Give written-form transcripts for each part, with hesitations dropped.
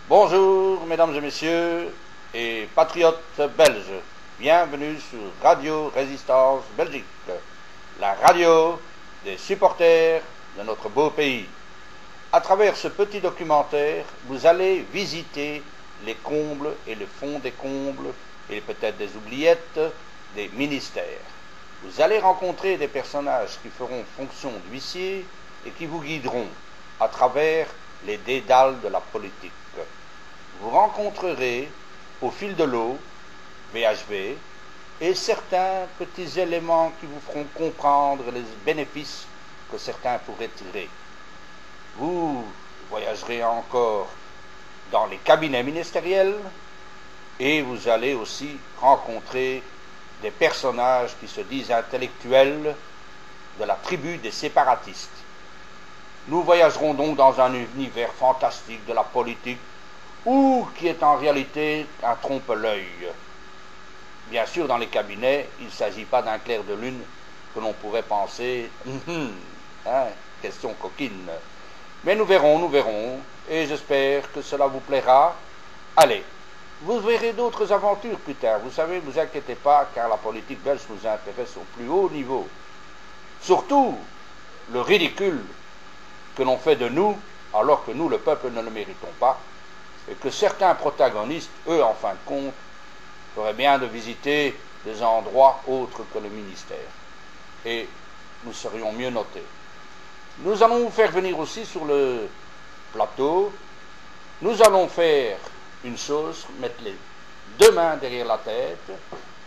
Bonjour mesdames et messieurs et patriotes belges, bienvenue sur Radio Résistance Belgique, la radio des supporters de notre beau pays. À travers ce petit documentaire, vous allez visiter les combles et le fond des combles et peut-être des oubliettes des ministères. Vous allez rencontrer des personnages qui feront fonction d'huissiers et qui vous guideront à travers les dédales de la politique. Vous rencontrerez au fil de l'eau BHV et certains petits éléments qui vous feront comprendre les bénéfices que certains pourraient tirer. Vous voyagerez encore dans les cabinets ministériels et vous allez aussi rencontrer des personnages qui se disent intellectuels de la tribu des séparatistes. Nous voyagerons donc dans un univers fantastique de la politique ou qui est en réalité un trompe-l'œil. Bien sûr, dans les cabinets, il ne s'agit pas d'un clair de lune que l'on pourrait penser question coquine. Mais nous verrons, et j'espère que cela vous plaira. Allez, vous verrez d'autres aventures plus tard. Vous savez, ne vous inquiétez pas, car la politique belge nous intéresse au plus haut niveau. Surtout, le ridicule que l'on fait de nous, alors que nous, le peuple, ne le méritons pas, et que certains protagonistes, eux, en fin de compte, feraient bien de visiter des endroits autres que le ministère. Et nous serions mieux notés. Nous allons vous faire venir aussi sur le plateau. Nous allons faire une chose, mettre les deux mains derrière la tête,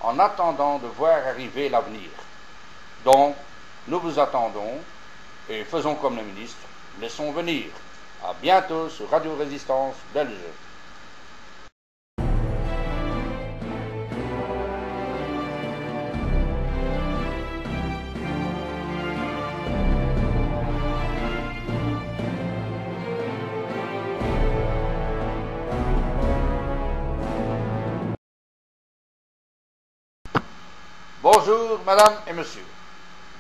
en attendant de voir arriver l'avenir. Donc, nous vous attendons, et faisons comme le ministre, laissons venir. À bientôt sur Radio Résistance Belge. Bonjour madame et monsieur.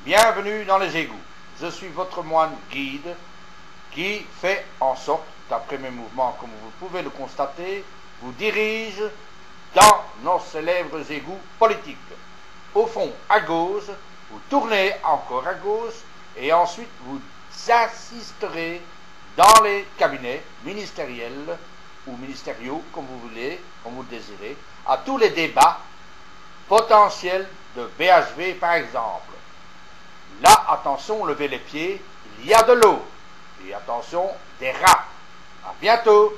Bienvenue dans les égouts. Je suis votre moine guide qui fait en sorte, d'après mes mouvements, comme vous pouvez le constater, vous dirige dans nos célèbres égouts politiques. Au fond, à gauche, vous tournez encore à gauche, et ensuite vous assisterez dans les cabinets ministériels ou ministériaux, comme vous voulez, comme vous le désirez, à tous les débats potentiels de BHV, par exemple. Là, attention, levez les pieds, il y a de l'eau. Et attention, des rats. À bientôt.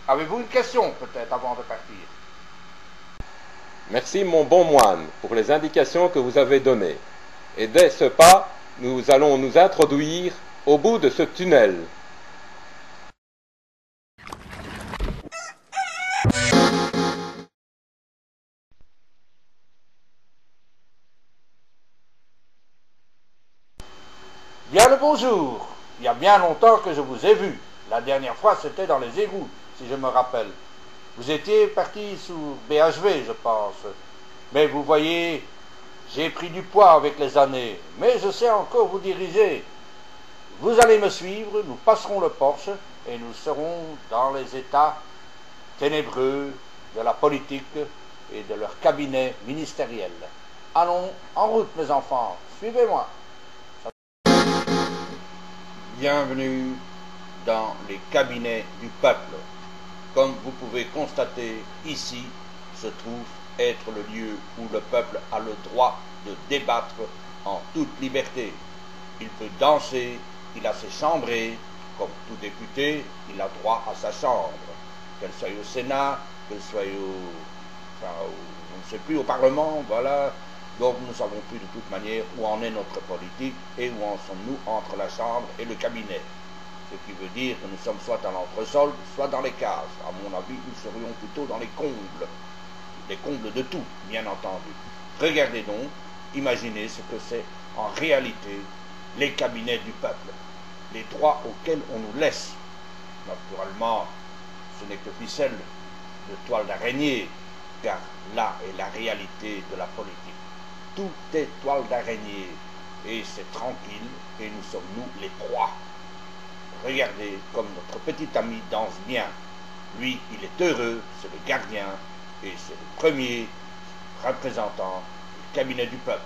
Avez-vous une question, peut-être, avant de partir? Merci, mon bon moine, pour les indications que vous avez données. Et dès ce pas, nous allons nous introduire au bout de ce tunnel. Bien le bonjour. Il y a bien longtemps que je vous ai vu. La dernière fois, c'était dans les égouts, si je me rappelle. Vous étiez parti sous BHV, je pense. Mais vous voyez, j'ai pris du poids avec les années. Mais je sais encore vous diriger. Vous allez me suivre, nous passerons le Porsche et nous serons dans les états ténébreux de la politique et de leur cabinet ministériel. Allons, en route, mes enfants. Suivez-moi. Bienvenue dans les cabinets du peuple. Comme vous pouvez constater, ici se trouve être le lieu où le peuple a le droit de débattre en toute liberté. Il peut danser, il a ses chambrées, comme tout député, il a droit à sa chambre. Qu'elle soit au Sénat, qu'elle soit on ne sait plus, au Parlement, voilà. Donc nous ne savons plus de toute manière où en est notre politique et où en sommes-nous entre la Chambre et le cabinet. Ce qui veut dire que nous sommes soit à l'entresol, soit dans les cases. À mon avis, nous serions plutôt dans les combles de tout, bien entendu. Regardez donc, imaginez ce que c'est en réalité les cabinets du peuple, les droits auxquels on nous laisse. Naturellement, ce n'est que ficelle de toile d'araignée, car là est la réalité de la politique. Tout est toile d'araignée, et c'est tranquille, et nous sommes nous les proies. Regardez comme notre petit ami danse bien. Lui, il est heureux, c'est le gardien et c'est le premier représentant du cabinet du peuple.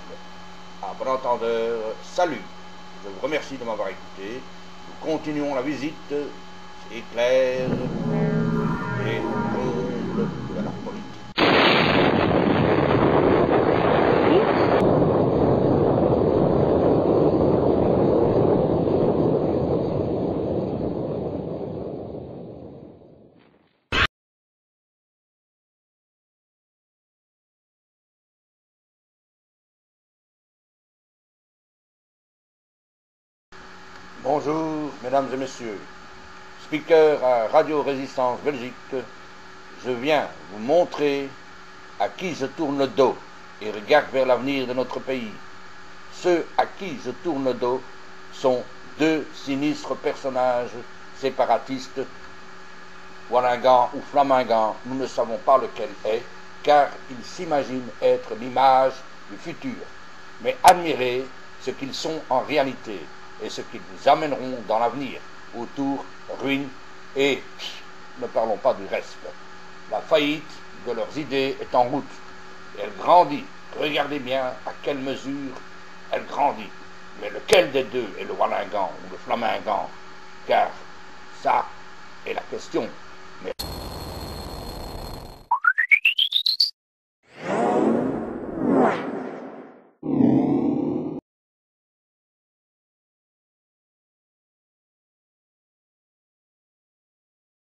À bon entendeur, salut. Je vous remercie de m'avoir écouté. Nous continuons la visite éclair et comble de la politique. Bonjour, mesdames et messieurs. Speaker à Radio Résistance Belgique, je viens vous montrer à qui je tourne le dos et regarde vers l'avenir de notre pays. Ceux à qui je tourne le dos sont deux sinistres personnages séparatistes, Wallingan ou Flamingant, nous ne savons pas lequel est, car ils s'imaginent être l'image du futur. Mais admirez ce qu'ils sont en réalité et ce qu'ils nous amèneront dans l'avenir, autour, ruine et, ne parlons pas du reste. La faillite de leurs idées est en route. Et elle grandit. Regardez bien à quelle mesure elle grandit. Mais lequel des deux est le Wallingan ou le Flamingant? Car ça est la question.